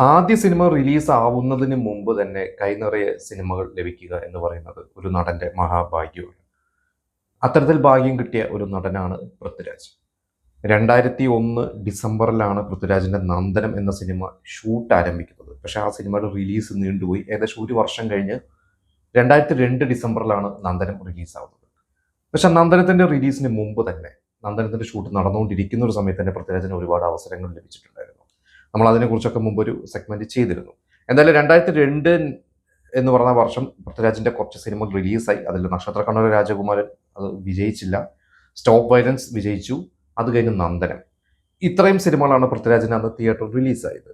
ആദ്യ cinema release ആവുന്നതിന് മുമ്പ് തന്നെ കൈനിറയെ സിനിമകൾ ലഭിക്കുക എന്ന് പറയുന്നത് ഒരു നടന്റെ മഹാഭാഗ്യമാണ്. അത്തരത്തിൽ ഭാഗ്യം കിട്ടിയ ഒരു നടനാണ് പൃഥ്വിരാജ്. 2001 ഡിസംബറിലാണ് പൃഥ്വിരാജിന്റെ നന്ദനം എന്ന സിനിമ ഷൂട്ട് ആരംഭിക്കുന്നത്. പക്ഷെ ആ സിനിമയുടെ റിലീസ് നീണ്ടുപോയി. ഏകദേശം ഒരു വർഷം കഴിഞ്ഞ് 2002 ഡിസംബറിലാണ് നന്ദനം റിലീസാവുന്നത്. പക്ഷെ നന്ദനത്തിന്റെ റിലീസിന് മുമ്പ് തന്നെ, നന്ദനത്തിന്റെ ഷൂട്ട് നടന്നുകൊണ്ടിരിക്കുന്ന ഒരു സമയത്ത് തന്നെ പൃഥ്വിരാജിന് ഒരുപാട് അവസരങ്ങൾ ലഭിച്ചിട്ടുണ്ടായിരുന്നു. നമ്മൾ അതിനെക്കുറിച്ചൊക്കെ മുമ്പൊരു സെഗ്മെന്റ് ചെയ്തിരുന്നു. എന്തായാലും 2002 എന്ന് പറഞ്ഞ വർഷം പൃഥ്വിരാജിന്റെ കുറച്ച് സിനിമകൾ റിലീസായി. അതിൽ നക്ഷത്രക്കണ്ണൂർ രാജകുമാരൻ അത് വിജയിച്ചില്ല, സ്റ്റോപ്പ് വയലൻസ് വിജയിച്ചു, അത് കഴിഞ്ഞ് നന്ദനം. ഇത്രയും സിനിമകളാണ് പൃഥ്വിരാജിന് അന്ന് തിയേറ്ററിൽ റിലീസായത്.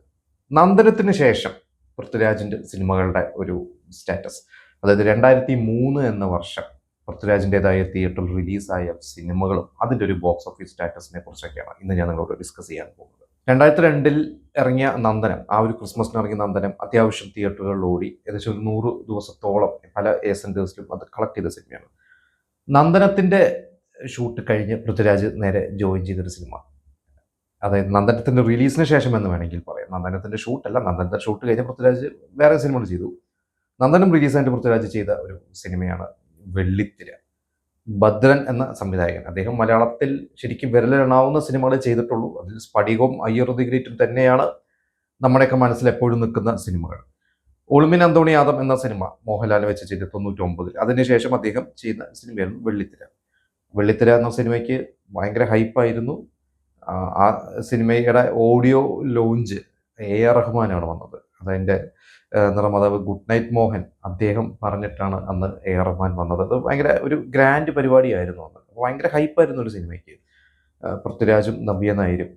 നന്ദനത്തിന് ശേഷം പൃഥ്വിരാജിന്റെ സിനിമകളുടെ ഒരു സ്റ്റാറ്റസ്, അതായത് 2003 എന്ന വർഷം പൃഥ്വിരാജിൻ്റെതായ തിയേറ്ററിൽ റിലീസായ സിനിമകളും അതിൻ്റെ ഒരു ബോക്സ് ഓഫീസ് സ്റ്റാറ്റസിനെ കുറിച്ചൊക്കെയാണ് ഇന്ന് ഞാൻ നിങ്ങളോട് ഡിസ്കസ് ചെയ്യാൻ പോകുന്നത്. 2002 ഇറങ്ങിയ നന്ദനം, ആ ഒരു ക്രിസ്മസിന് ഇറങ്ങിയ നന്ദനം അത്യാവശ്യം തിയേറ്ററുകളിൽ ഓടി. ഏകദേശം ഒരു 100 ദിവസത്തോളം പല സെന്റേഴ്സിലും അത് കളക്ട് ചെയ്ത സിനിമയാണ്. നന്ദനത്തിന്റെ ഷൂട്ട് കഴിഞ്ഞ് പൃഥ്വിരാജ് നേരെ ജോയിൻ ചെയ്തൊരു സിനിമ, അതായത് നന്ദനത്തിന്റെ റിലീസിന് ശേഷം എന്ന് വേണമെങ്കിൽ പറയാം. നന്ദനത്തിന്റെ ഷൂട്ടല്ല, നന്ദനത്തിന്റെ ഷൂട്ട് കഴിഞ്ഞ് പൃഥ്വിരാജ് വേറെ സിനിമകൾ ചെയ്തു. നന്ദനം റിലീസായിട്ട് പൃഥ്വിരാജ് ചെയ്ത ഒരു സിനിമയാണ് വെള്ളിത്തിര. ഭദ്രൻ എന്ന സംവിധായകൻ, അദ്ദേഹം മലയാളത്തിൽ ശരിക്കും വിരലിലെണ്ണാവുന്ന സിനിമകളെ ചെയ്തിട്ടുള്ളൂ. അതിൽ സ്ഫടികവും അയ്യർ ദി ഗ്രേറ്റും തന്നെയാണ് നമ്മുടെയൊക്കെ മനസ്സിൽ എപ്പോഴും നിൽക്കുന്ന സിനിമകൾ. ഒളിമിൻ അന്തോണിയാദം എന്ന സിനിമ മോഹൻലാൽ വെച്ച് ചെയ്ത് 99. അതിനുശേഷം അദ്ദേഹം ചെയ്യുന്ന സിനിമയായിരുന്നു വെള്ളിത്തിര. വെള്ളിത്തിര എന്ന സിനിമയ്ക്ക് ഭയങ്കര ഹൈപ്പായിരുന്നു. ആ സിനിമയുടെ ഓഡിയോ ലോഞ്ച് AR റഹ്മാനാണ് വന്നത്. അതതിൻ്റെ നിർമ്മാതാവ് ഗുഡ് നൈറ്റ് മോഹൻ അദ്ദേഹം പറഞ്ഞിട്ടാണ് അന്ന് AR റഹ്മാൻ വന്നത്. അത് ഭയങ്കര ഒരു ഗ്രാൻഡ് പരിപാടിയായിരുന്നു അന്ന്. ഭയങ്കര ഹൈപ്പായിരുന്നു ഒരു സിനിമയ്ക്ക്. പൃഥ്വിരാജും നവ്യ നായരും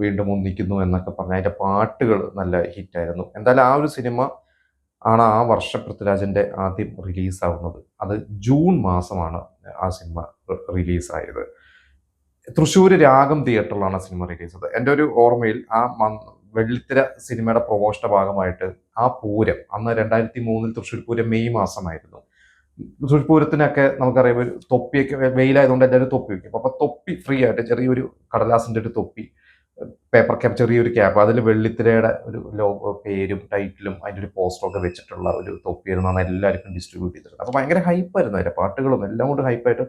വീണ്ടും ഒന്നിക്കുന്നു എന്നൊക്കെ പറഞ്ഞ അതിൻ്റെ പാട്ടുകൾ നല്ല ഹിറ്റായിരുന്നു. എന്തായാലും ആ ഒരു സിനിമ ആണ് ആ വർഷം പൃഥ്വിരാജിൻ്റെ ആദ്യം റിലീസാവുന്നത്. അത് ജൂൺ മാസമാണ് ആ സിനിമ റിലീസായത്. തൃശ്ശൂർ രാഗം തിയേറ്ററിലാണ് സിനിമ റിലീസത്. എൻ്റെ ഒരു ഓർമ്മയിൽ ആ വെള്ളിത്തിര സിനിമയുടെ പ്രൊമോഷന്റെ ഭാഗമായിട്ട് ആ പൂരം, അന്ന് 2003 തൃശ്ശൂർ പൂരം മെയ് മാസമായിരുന്നു. തൃശ്ശൂർ പൂരത്തിനൊക്കെ നമുക്കറിയാം ഒരു തൊപ്പിയൊക്കെ, വെയിലായതുകൊണ്ട് എല്ലാവരും തൊപ്പി വയ്ക്കും. അപ്പോൾ തൊപ്പി ഫ്രീ ആയിട്ട് ചെറിയൊരു കടലാസിൻ്റെ ഒരു തൊപ്പി, പേപ്പർ ക്യാപ്പ്, ചെറിയൊരു ക്യാപ്പ്, അതിൽ വെള്ളിത്തിരയുടെ ഒരു ലോഗോ, പേരും ടൈറ്റിലും അതിൻ്റെ ഒരു പോസ്റ്ററൊക്കെ വെച്ചിട്ടുള്ള ഒരു തൊപ്പിയായിരുന്നു എല്ലാവർക്കും ഡിസ്ട്രിബ്യൂട്ട് ചെയ്തിട്ടുണ്ട്. അപ്പോൾ ഭയങ്കര ഹൈപ്പായിരുന്നു അതിൻ്റെ പാട്ടുകളും എല്ലാം കൊണ്ട് ഹൈപ്പായിട്ട്.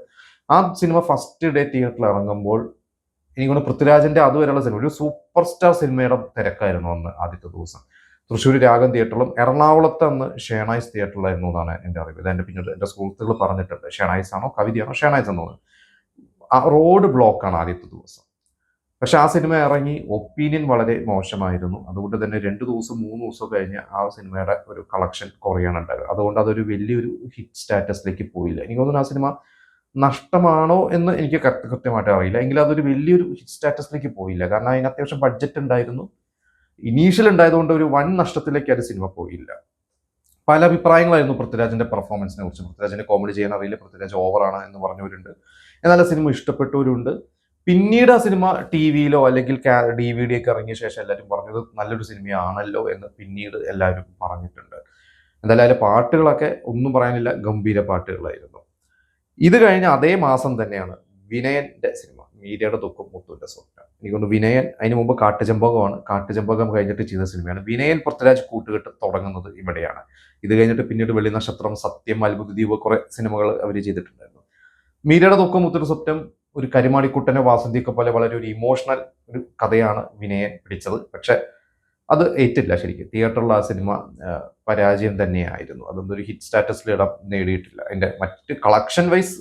ആ സിനിമ ഫസ്റ്റ് ഡേ തിയേറ്ററിൽ ഇറങ്ങുമ്പോൾ എനിക്കൊണ്ട് പൃഥ്വിരാജിന്റെ അതുവരെയുള്ള സിനിമ, ഒരു സൂപ്പർ സ്റ്റാർ സിനിമയുടെ തിരക്കായിരുന്നു അന്ന് ആദ്യത്തെ ദിവസം. തൃശ്ശൂർ രാഗം തിയേറ്ററിലും എറണാകുളത്ത് അന്ന് ഷേണായ്സ് തിയേറ്ററിലായിരുന്നു എന്നാണ് എൻ്റെ അറിവ്. ഇത് എൻ്റെ പിന്നീട് എൻ്റെ സുഹൃത്തുക്കൾ പറഞ്ഞിട്ടുണ്ട്. ഷേണായ്സ് ആണോ കവിതയാണോ ഷേണായ്സ് എന്ന് തോന്നുന്നു. ആ റോഡ് ബ്ലോക്കാണ് ആദ്യത്തെ ദിവസം. പക്ഷെ ആ സിനിമ ഇറങ്ങി ഒപ്പീനിയൻ വളരെ മോശമായിരുന്നു. അതുകൊണ്ട് തന്നെ 2 ദിവസം 3 ദിവസം കഴിഞ്ഞ് ആ സിനിമയുടെ ഒരു കളക്ഷൻ കുറയാനുണ്ടായിരുന്നു. അതുകൊണ്ട് അതൊരു വലിയൊരു ഹിറ്റ് സ്റ്റാറ്റസിലേക്ക് പോയില്ല. എനിക്ക് തോന്നുന്നു ആ സിനിമ നഷ്ടമാണോ എന്ന് എനിക്ക് കൃത്യമായിട്ട് അറിയില്ല. എങ്കിലും അതൊരു വലിയൊരു ഹിറ്റ് സ്റ്റാറ്റസിലേക്ക് പോയില്ല. കാരണം അതിന് അത്യാവശ്യം ബഡ്ജറ്റ് ഉണ്ടായിരുന്നു. ഇനീഷ്യൽ ഉണ്ടായതുകൊണ്ട് ഒരു വൻ നഷ്ടത്തിലേക്ക് അത് സിനിമ പോയില്ല. പല അഭിപ്രായങ്ങളായിരുന്നു പൃഥ്വിരാജിന്റെ പെർഫോമൻസിനെ കുറിച്ച്. പൃഥ്വിരാജിന്റെ കോമഡി ചെയ്യാൻ അറിയില്ല, പൃഥ്വിരാജ് ഓവറാണ് എന്ന് പറഞ്ഞവരുണ്ട്. എന്നാൽ ആ സിനിമ ഇഷ്ടപ്പെട്ടവരുണ്ട്. പിന്നീട് ആ സിനിമ TV-യിലോ അല്ലെങ്കിൽ DVD ഒക്കെ ഇറങ്ങിയ ശേഷം എല്ലാവരും പറഞ്ഞത് നല്ലൊരു സിനിമയാണല്ലോ എന്ന് പിന്നീട് എല്ലാവരും പറഞ്ഞിട്ടുണ്ട്. എന്തായാലും അതിലെ പാട്ടുകളൊക്കെ ഒന്നും പറയാനില്ല, ഗംഭീര പാട്ടുകളായിരുന്നു. ഇത് കഴിഞ്ഞ അതേ മാസം തന്നെയാണ് വിനയന്റെ സിനിമ, മീരയുടെ ദുഃഖം മുത്തുവിന്റെ സ്വപ്നം. എനിക്കൊണ്ട് വിനയൻ, അതിന് മുമ്പ് കാട്ടുചെമ്പകമാണ്. കാട്ടുചെമ്പകം കഴിഞ്ഞിട്ട് ചെയ്ത സിനിമയാണ്. വിനയൻ പൃഥ്വിരാജ് കൂട്ടുകെട്ട് തുടങ്ങുന്നത് ഇവിടെയാണ്. ഇത് കഴിഞ്ഞിട്ട് പിന്നീട് വെള്ളി നക്ഷത്രം, സത്യം, അത്ഭുത ദ്വീപ്, കുറെ സിനിമകൾ അവർ ചെയ്തിട്ടുണ്ടായിരുന്നു. മീരയുടെ ദുഃഖം മുത്തുവിന്റെ സ്വപ്നം ഒരു കരിമാടിക്കുട്ടനെ വാസന്തിയൊക്കെ പോലെ വളരെ ഒരു ഇമോഷണൽ ഒരു കഥയാണ് വിനയൻ പിടിച്ചത്. പക്ഷെ അത് ഏറ്റില്ല. ശരിക്കും തിയേറ്ററിൽ ആ സിനിമ പരാജയം തന്നെയായിരുന്നു. അതൊന്നും ഒരു ഹിറ്റ് സ്റ്റാറ്റസിൽ ഇടം നേടിയിട്ടില്ല. അതിൻ്റെ മറ്റ് കളക്ഷൻ വൈസ്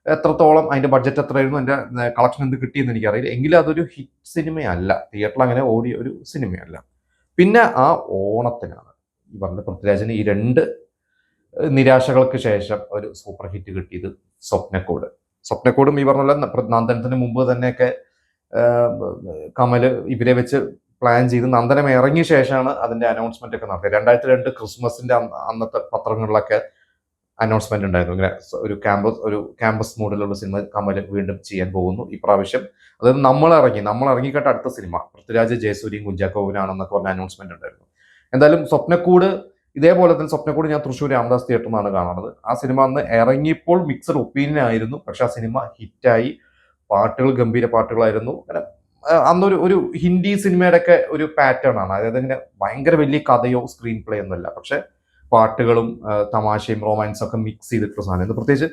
എത്രത്തോളം, അതിൻ്റെ ബഡ്ജറ്റ് എത്രയായിരുന്നു, അതിൻ്റെ കളക്ഷൻ എന്ത് കിട്ടിയെന്ന് എനിക്കറിയില്ല. എങ്കിലും അതൊരു ഹിറ്റ് സിനിമയല്ല, തിയേറ്ററിൽ അങ്ങനെ ഓടിയ ഒരു സിനിമയല്ല. പിന്നെ ആ ഓണത്തിനാണ് ഈ പറഞ്ഞ പൃഥ്വിരാജിന് ഈ 2 നിരാശകൾക്ക് ശേഷം ഒരു സൂപ്പർ ഹിറ്റ് കിട്ടിയത് സ്വപ്നക്കൂട്. സ്വപ്നക്കൂടും ഈ പറഞ്ഞ നന്ദനത്തിന് മുമ്പ് തന്നെയൊക്കെ കമല് ഇവരെ വെച്ച് പ്ലാൻ ചെയ്ത് നന്ദനം ഇറങ്ങിയ ശേഷമാണ് അതിന്റെ അനൗൺസ്മെന്റ് ഒക്കെ നടത്തിയത്. 2002 ക്രിസ്മസിന്റെ അന്നത്തെ പത്രങ്ങളിലൊക്കെ അനൗൺസ്മെന്റ് ഉണ്ടായിരുന്നു. ഇങ്ങനെ ഒരു ക്യാമ്പസ് മോഡിലുള്ള സിനിമ കമല് വീണ്ടും ചെയ്യാൻ പോകുന്നു ഇപ്രാവശ്യം. അതായത് നമ്മൾ ഇറങ്ങിക്കേട്ട അടുത്ത സിനിമ പൃഥ്വിരാജ്, ജയസൂര്യയും കുഞ്ചാക്കോവിനാണെന്നൊക്കെ പറഞ്ഞ അനൗൺസ്മെന്റ് ഉണ്ടായിരുന്നു. എന്തായാലും സ്വപ്നക്കൂട് ഇതേപോലെ തന്നെ, സ്വപ്നക്കൂട് ഞാൻ തൃശ്ശൂർ രാമദാസ് തിയേറ്ററിൽ നിന്നാണ് കാണുന്നത്. ആ സിനിമ അന്ന് ഇറങ്ങിയപ്പോൾ മിക്സഡ് ഒപ്പീനിയൻ ആയിരുന്നു. പക്ഷെ ആ സിനിമ ഹിറ്റായി, പാട്ടുകൾ ഗംഭീര പാട്ടുകളായിരുന്നു. അങ്ങനെ അന്നൊരു ഒരു ഹിന്ദി സിനിമയുടെ ഒക്കെ ഒരു പാറ്റേൺ ആണ്. അതായത് ഇങ്ങനെ ഭയങ്കര വലിയ കഥയോ സ്ക്രീൻ പ്ലേ ഒന്നുമല്ല, പക്ഷെ പാട്ടുകളും തമാശയും റൊമാൻസും ഒക്കെ മിക്സ് ചെയ്തിട്ടുള്ള സാധനം. പ്രത്യേകിച്ച്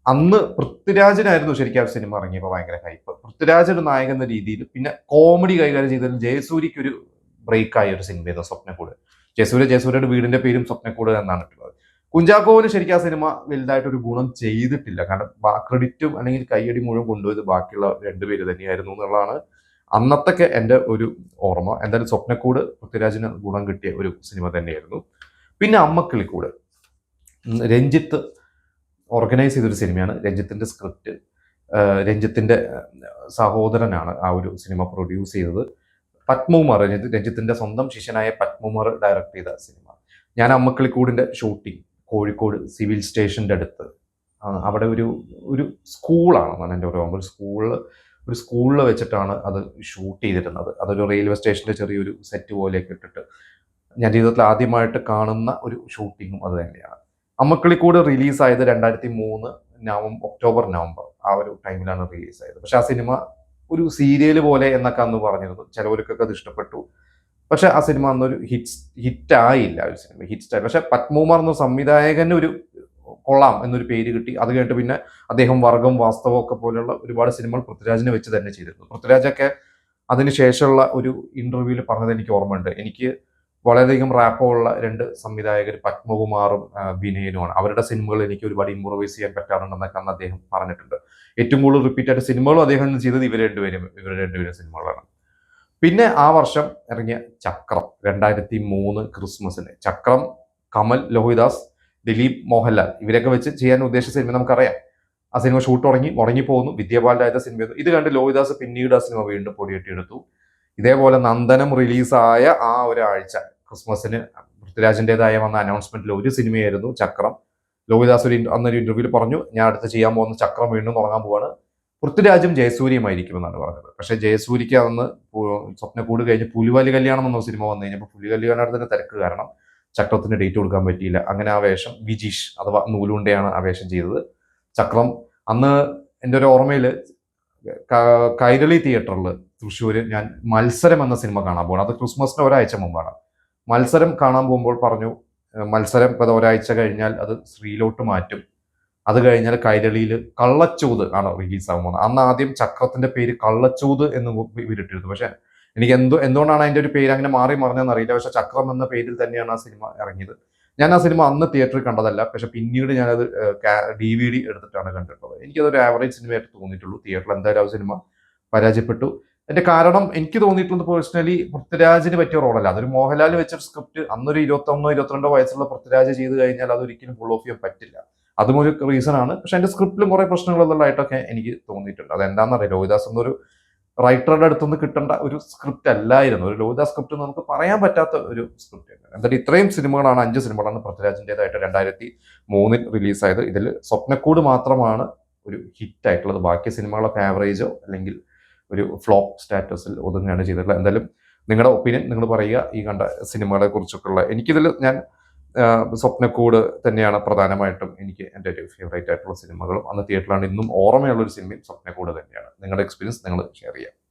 അന്ന് പൃഥ്വിരാജിനായിരുന്നു ശരിക്കും ആ സിനിമ ഇറങ്ങിയപ്പോൾ ഭയങ്കര ഹൈപ്പ്. പൃഥ്വിരാജ് ഒരു നായകൻ എന്ന രീതിയിൽ, പിന്നെ കോമഡി കൈകാര്യം ചെയ്തതിൽ ജയസൂര്യക്ക് ഒരു ബ്രേക്ക് ആയ ഒരു സിനിമയായിരുന്നു സ്വപ്നക്കൂട്. ജയസൂര്യയുടെ വീടിന്റെ പേരും സ്വപ്നക്കൂട് എന്നാണ് ഇട്ടുള്ളത്. കുഞ്ചാക്കോവിന് ശരിക്കും ആ സിനിമ വലുതായിട്ട് ഒരു ഗുണം ചെയ്തിട്ടില്ല. കാരണം ക്രെഡിറ്റും അല്ലെങ്കിൽ കയ്യടി മുഴുവൻ കൊണ്ടുപോയത് ബാക്കിയുള്ള രണ്ടുപേര് തന്നെയായിരുന്നു എന്നുള്ളതാണ് അന്നത്തെ എൻ്റെ ഒരു ഓർമ്മ. എന്തായാലും സ്വപ്നക്കൂട് പൃഥ്വിരാജിന് ഗുണം കിട്ടിയ ഒരു സിനിമ തന്നെയായിരുന്നു. പിന്നെ അമ്മക്കിളിക്കൂട് രഞ്ജിത്ത് ഓർഗനൈസ് ചെയ്തൊരു സിനിമയാണ്. രഞ്ജിത്തിന്റെ സ്ക്രിപ്റ്റ് രഞ്ജിത്തിന്റെ സഹോദരനാണ് ആ ഒരു സിനിമ പ്രൊഡ്യൂസ് ചെയ്തത്. പത്മകുമാർ, രഞ്ജിത്തിന്റെ സ്വന്തം ശിഷ്യനായ പത്മകുമാർ ഡയറക്ട് ചെയ്ത സിനിമ. ഞാൻ അമ്മക്കിളിക്കൂടിന്റെ ഷൂട്ടിംഗ് കോഴിക്കോട് സിവിൽ സ്റ്റേഷന്റെ അടുത്ത്, അവിടെ ഒരു സ്കൂളാണെന്നാണ് എൻ്റെ ഓർമ്മ. ഒരു സ്കൂളിൽ വെച്ചിട്ടാണ് അത് ഷൂട്ട് ചെയ്തിരുന്നത്. അതൊരു റെയിൽവേ സ്റ്റേഷന്റെ ചെറിയൊരു സെറ്റ് പോലെയൊക്കെ ഇട്ടിട്ട് ഞാൻ ജീവിതത്തിൽ ആദ്യമായിട്ട് കാണുന്ന ഒരു ഷൂട്ടിങ്ങും അത് തന്നെയാണ്. അമ്മക്കിളിക്കൂട് റിലീസായത് 2003 ഒക്ടോബർ നവംബർ ആ ഒരു ടൈമിലാണ് റിലീസായത്. പക്ഷെ ആ സിനിമ ഒരു സീരിയൽ പോലെ എന്നൊക്കെ അന്ന് പറഞ്ഞിരുന്നു. ചിലവർക്കൊക്കെ അത് ഇഷ്ടപ്പെട്ടു. പക്ഷെ ആ സിനിമ അന്നൊരു ഹിറ്റായില്ല. ഒരു സിനിമ ഹിറ്റായി. പക്ഷെ പത്മകുമാർ എന്ന സംവിധായകന് ഒരു കൊള്ളാം എന്നൊരു പേര് കിട്ടി. അത് കഴിഞ്ഞിട്ട് പിന്നെ അദ്ദേഹം വർഗം, വാസ്തവം ഒക്കെ പോലെയുള്ള ഒരുപാട് സിനിമകൾ പൃഥ്വിരാജിനെ വെച്ച് തന്നെ ചെയ്തിരുന്നു. പൃഥ്വിരാജൊക്കെ അതിനുശേഷമുള്ള ഒരു ഇന്റർവ്യൂവിൽ പറഞ്ഞത് എനിക്ക് ഓർമ്മയുണ്ട്. എനിക്ക് വളരെയധികം റാപ്പുള്ള 2 സംവിധായകർ പത്മകുമാറും വിനയനുമാണ്. അവരുടെ സിനിമകൾ എനിക്ക് ഒരുപാട് ഇംപ്രൂവൈസ് ചെയ്യാൻ പറ്റാറുണ്ടെന്നൊക്കെ അന്ന് അദ്ദേഹം പറഞ്ഞിട്ടുണ്ട്. ഏറ്റവും കൂടുതൽ റിപ്പീറ്റ് ആയിട്ട് സിനിമകളും അദ്ദേഹം ചെയ്തത് ഇവരുടെ രണ്ടുപേരും സിനിമകളാണ്. പിന്നെ ആ വർഷം ഇറങ്ങിയ ചക്രം 2003 ക്രിസ്മസിന്. ചക്രം കമൽ, ലോഹിദാസ്, ദിലീപ്, മോഹൻലാൽ ഇവരൊക്കെ വെച്ച് ചെയ്യാൻ ഉദ്ദേശിച്ച സിനിമ നമുക്കറിയാം. ആ സിനിമ ഷൂട്ട് മുടങ്ങിപ്പോകുന്നു. വിദ്യാബാലനായ സിനിമ. ഇത് കണ്ട് ലോഹിദാസ് പിന്നീട് ആ സിനിമ വീണ്ടും പൊടിയെട്ടിയെടുത്തു. ഇതേപോലെ നന്ദനം റിലീസായ ആ ഒരാഴ്ച ക്രിസ്മസിന് പൃഥ്വിരാജിൻ്റെതായ വന്ന അനൗൺസ്മെന്റിൽ ഒരു സിനിമയായിരുന്നു ചക്രം. ലോഹിദാസ് അന്നൊരു ഇന്റർവ്യൂവിൽ പറഞ്ഞു, ഞാൻ അടുത്ത് ചെയ്യാൻ പോകുന്ന ചക്രം വീണ്ടും തുടങ്ങാൻ പോവാണ്. പൃഥ്വിരാജും ജയസൂര്യയുമായിരിക്കുമെന്നാണ് പറഞ്ഞത്. പക്ഷെ ജയസൂര്യക്ക് അന്ന് സ്വപ്നക്കൂട് കഴിഞ്ഞ് പുലിവാലി കല്യാണം എന്ന സിനിമ വന്നു കഴിഞ്ഞപ്പോൾ പുലിവാലി കല്യാണത്തിന്റെ തിരക്ക് കാരണം ചക്രത്തിന് ഡേറ്റ് കൊടുക്കാൻ പറ്റിയില്ല. അങ്ങനെ ആ വേഷം വിജീഷ് അഥവാ നൂലുണ്ടയാണ് ആ വേഷം ചെയ്തത്. ചക്രം അന്ന് എൻ്റെ ഒരു ഓർമ്മയിൽ കൈരളി തിയേറ്ററിൽ തൃശ്ശൂര് ഞാൻ മത്സരം എന്ന സിനിമ കാണാൻ പോകണം. അത് ക്രിസ്മസിന് ഒരാഴ്ച മുമ്പാണ്. മത്സരം കാണാൻ പോകുമ്പോൾ പറഞ്ഞു, മത്സരം ഇപ്പോൾ ഒരാഴ്ച കഴിഞ്ഞാൽ അത് ശ്രീലോട്ട് മാറ്റും. അത് കഴിഞ്ഞാൽ കൈരളിയിൽ കള്ളച്ചൂത് ആണ് റിലീസാകാൻ പോകുന്നത്. അന്ന് ആദ്യം ചക്രത്തിന്റെ പേര് കള്ളച്ചൂത് എന്ന് ഇവരിട്ടിരുന്നു. പക്ഷെ എനിക്ക് എന്തുകൊണ്ടാണ് അതിന്റെ ഒരു പേര് അങ്ങനെ മാറി മറിഞ്ഞെന്ന് അറിയില്ല. പക്ഷെ ചക്രം എന്ന പേരിൽ തന്നെയാണ് ആ സിനിമ ഇറങ്ങിയത്. ഞാൻ ആ സിനിമ അന്ന് തിയേറ്ററിൽ കണ്ടതല്ല. പക്ഷെ പിന്നീട് ഞാനത് DVD എടുത്തിട്ടാണ് കണ്ടിട്ടുള്ളത്. എനിക്കതൊരു ആവറേജ് സിനിമയായിട്ട് തോന്നിയിട്ടുള്ളൂ. തിയേറ്ററിൽ എന്തായാലും ആ സിനിമ പരാജയപ്പെട്ടു. അതിന്റെ കാരണം എനിക്ക് തോന്നിയിട്ടുള്ളത് പേഴ്സണലി പൃഥ്വിരാജിന് പറ്റിയ റോളല്ല. അതൊരു മോഹൻലാൽ വെച്ചൊരു സ്ക്രിപ്റ്റ് അന്നൊരു 21-22 വയസ്സുള്ള പൃഥ്വിരാജ് ചെയ്ത് കഴിഞ്ഞാൽ അതൊരിക്കലും ഫുൾ ഓഫ് ചെയ്യാൻ പറ്റില്ല. അതും ഒരു റീസൺ ആണ്. പക്ഷെ അതിന്റെ സ്ക്രിപ്റ്റിലും കുറെ പ്രശ്നങ്ങളുള്ളതായിട്ടൊക്കെ എനിക്ക് തോന്നിയിട്ടുണ്ട്. അതെന്താണെന്നറിയാം, ലോഹിദാസ് എന്നൊരു റൈറ്ററുടെ അടുത്തുനിന്ന് കിട്ടേണ്ട ഒരു സ്ക്രിപ്റ്റ് അല്ലായിരുന്നു. ഒരു ലോഹിദാസ് സ്ക്രിപ്റ്റ് നമുക്ക് പറയാൻ പറ്റാത്ത ഒരു സ്ക്രിപ്റ്റ് ആയിരുന്നു. എന്തായാലും ഇത്രയും സിനിമകളാണ്, 5 സിനിമകളാണ് പൃഥ്വിരാജിൻ്റെതായിട്ട് 2003 റിലീസായത്. ഇതിൽ സ്വപ്നക്കൂട് മാത്രമാണ് ഒരു ഹിറ്റ് ആയിട്ടുള്ളത്. ബാക്കി സിനിമകളൊക്കെ ആവറേജോ അല്ലെങ്കിൽ ഒരു ഫ്ലോപ്പ് സ്റ്റാറ്റസിൽ ഒതുങ്ങുകയാണ് ചെയ്തിട്ടുള്ളത്. എന്തായാലും നിങ്ങളുടെ ഒപ്പീനിയൻ നിങ്ങൾ പറയുക ഈ കണ്ട സിനിമകളെ കുറിച്ചൊക്കെയുള്ള. എനിക്കിതിൽ ഞാൻ സ്വപ്നക്കൂട് തന്നെയാണ് പ്രധാനമായിട്ടും എനിക്ക് എൻ്റെ ഒരു ഫേവറേറ്റ് ആയിട്ടുള്ള സിനിമകളും അന്ന് തിയേറ്ററിലാണ് ഇന്നും ഓർമ്മയുള്ള ഒരു സിനിമയും സ്വപ്നക്കൂട് തന്നെയാണ്. നിങ്ങളുടെ എക്സ്പീരിയൻസ് നിങ്ങൾ ഷെയർ ചെയ്യുക.